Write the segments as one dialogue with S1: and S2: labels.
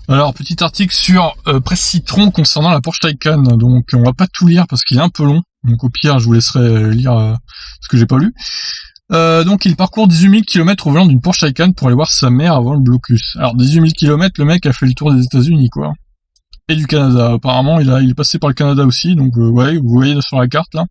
S1: Alors, petit article sur Presse Citron concernant la Porsche Taycan. Donc, on va pas tout lire parce qu'il est un peu long. Donc, au pire, je vous laisserai lire ce que j'ai pas lu. Donc, il parcourt 18 000 km au volant d'une Porsche Taycan pour aller voir sa mère avant le blocus. Alors, 18 000 km, le mec a fait le tour des États-Unis, quoi. Et du Canada. Apparemment, il est passé par le Canada aussi. Donc, ouais, vous voyez sur la carte, là.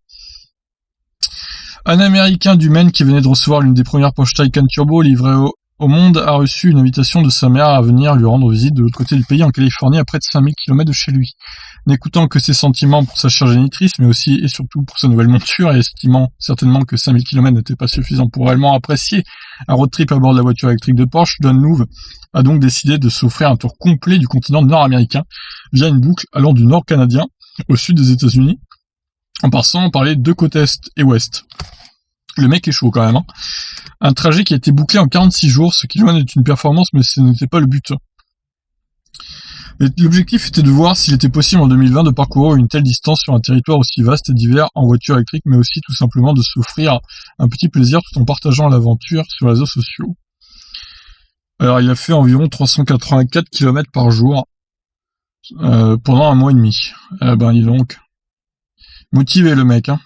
S1: Un Américain du Maine qui venait de recevoir l'une des premières Porsche Taycan Turbo livrées au monde a reçu une invitation de sa mère à venir lui rendre visite de l'autre côté du pays en Californie à près de 5000 km de chez lui. N'écoutant que ses sentiments pour sa chère génitrice, mais aussi et surtout pour sa nouvelle monture, et estimant certainement que 5000 km n'étaient pas suffisants pour réellement apprécier un road trip à bord de la voiture électrique de Porsche, Don Louv a donc décidé de s'offrir un tour complet du continent nord-américain via une boucle allant du nord canadien au sud des États-Unis, en passant par les deux côtes est et ouest. Le mec est chaud quand même, hein. Un trajet qui a été bouclé en 46 jours, ce qui loin d'être une performance, mais ce n'était pas le but. L'objectif était de voir s'il était possible en 2020 de parcourir une telle distance sur un territoire aussi vaste et divers en voiture électrique, mais aussi tout simplement de s'offrir un petit plaisir tout en partageant l'aventure sur les réseaux sociaux. Alors il a fait environ 384 km par jour pendant un mois et demi. Il est donc motivé le mec, hein.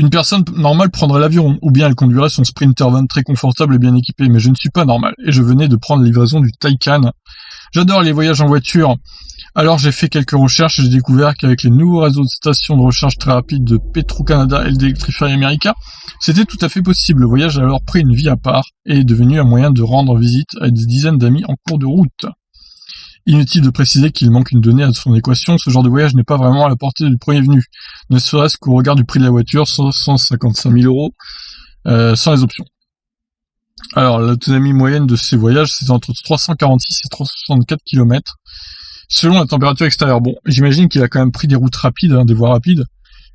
S1: Une personne normale prendrait l'avion, ou bien elle conduirait son Sprinter van très confortable et bien équipé, mais je ne suis pas normal, et je venais de prendre la livraison du Taycan. J'adore les voyages en voiture, alors j'ai fait quelques recherches et j'ai découvert qu'avec les nouveaux réseaux de stations de recharge très rapides de Petro-Canada et d'Electrify America, c'était tout à fait possible. Le voyage a alors pris une vie à part, et est devenu un moyen de rendre visite à des dizaines d'amis en cours de route. Inutile de préciser qu'il manque une donnée à son équation, ce genre de voyage n'est pas vraiment à la portée du premier venu, ne serait-ce qu'au regard du prix de la voiture, 155 000 €, sans les options. Alors, l'autonomie moyenne de ces voyages, c'est entre 346 et 364 km, selon la température extérieure. Bon, j'imagine qu'il a quand même pris des routes rapides, des voies rapides,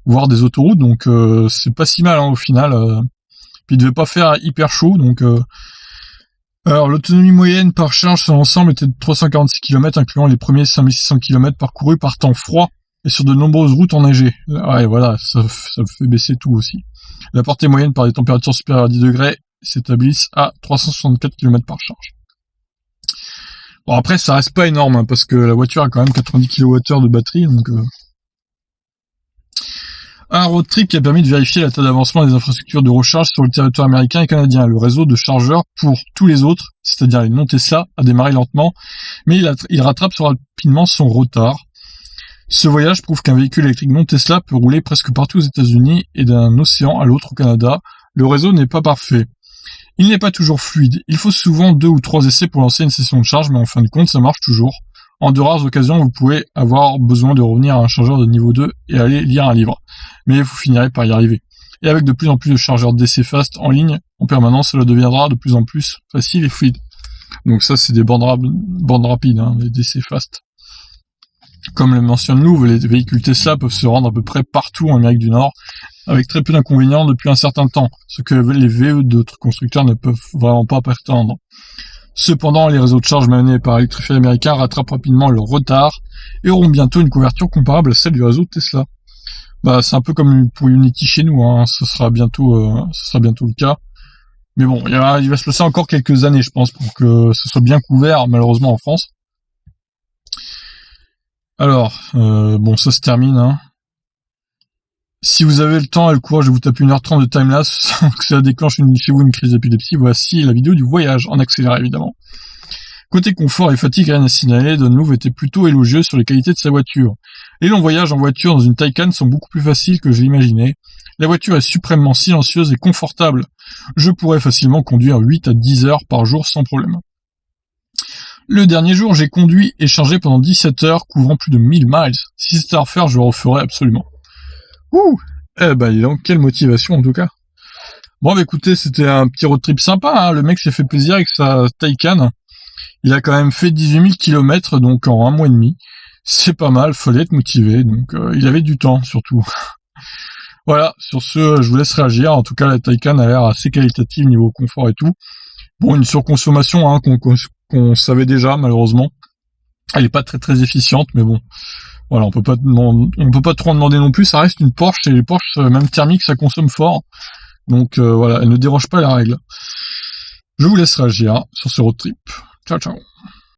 S1: voire des autoroutes, donc c'est pas si mal au final. Puis il devait pas faire hyper chaud, donc... Alors, l'autonomie moyenne par charge sur l'ensemble était de 346 km, incluant les premiers 5600 km parcourus par temps froid et sur de nombreuses routes enneigées. Ouais, voilà, ça fait baisser tout aussi. La portée moyenne par des températures supérieures à 10 degrés s'établissent à 364 km par charge. Bon, après, ça reste pas énorme, hein, parce que la voiture a quand même 90 kWh de batterie, donc... Un road trip qui a permis de vérifier l'état d'avancement des infrastructures de recharge sur le territoire américain et canadien. Le réseau de chargeurs pour tous les autres, c'est-à-dire les non-Tesla, a démarré lentement, mais il rattrape rapidement son retard. Ce voyage prouve qu'un véhicule électrique non-Tesla peut rouler presque partout aux États-Unis et d'un océan à l'autre au Canada. Le réseau n'est pas parfait. Il n'est pas toujours fluide. Il faut souvent 2 ou 3 essais pour lancer une session de charge, mais en fin de compte, ça marche toujours. En de rares occasions, vous pouvez avoir besoin de revenir à un chargeur de niveau 2 et aller lire un livre. Mais vous finirez par y arriver. Et avec de plus en plus de chargeurs DC fast en ligne, en permanence, cela deviendra de plus en plus facile et fluide. Donc ça, c'est des bandes rapides, hein, les DC fast. Comme le mentionne Louv, les véhicules Tesla peuvent se rendre à peu près partout en Amérique du Nord, avec très peu d'inconvénients depuis un certain temps, ce que les VE d'autres constructeurs ne peuvent vraiment pas prétendre. Cependant, les réseaux de charge menés par Electrify America rattrapent rapidement leur retard et auront bientôt une couverture comparable à celle du réseau de Tesla. C'est un peu comme pour Unity chez nous, hein. Ce sera bientôt le cas. Mais bon, il va se passer encore quelques années, je pense, pour que ce soit bien couvert, malheureusement, en France. Alors, ça se termine, hein. Si vous avez le temps et le courage de vous taper 1h30 de timelapse sans que ça déclenche chez vous une crise d'épilepsie, voici la vidéo du voyage, en accéléré évidemment. Côté confort et fatigue, rien à signaler, Don Louv était plutôt élogieux sur les qualités de sa voiture. Les longs voyages en voiture dans une Taycan sont beaucoup plus faciles que je l'imaginais. La voiture est suprêmement silencieuse et confortable. Je pourrais facilement conduire 8 à 10 heures par jour sans problème. Le dernier jour, j'ai conduit et chargé pendant 17 heures, couvrant plus de 1000 miles. Si c'était à refaire, je le referais absolument. Ouh, donc quelle motivation en tout cas. Bon, écoutez, c'était un petit road trip sympa, hein. Le mec s'est fait plaisir avec sa Taycan. Il a quand même fait 18 000 km, donc en un mois et demi. C'est pas mal, fallait être motivé, donc il avait du temps surtout. Voilà, sur ce, je vous laisse réagir. En tout cas, la Taycan a l'air assez qualitative niveau confort et tout. Bon, une surconsommation, hein, qu'on savait déjà, malheureusement. Elle est pas très très efficiente, mais bon. Voilà, on peut pas trop en demander non plus, ça reste une Porsche, et les Porsche, même thermiques, ça consomme fort. Donc voilà, elle ne déroge pas à la règle. Je vous laisse réagir sur ce road trip. Ciao ciao.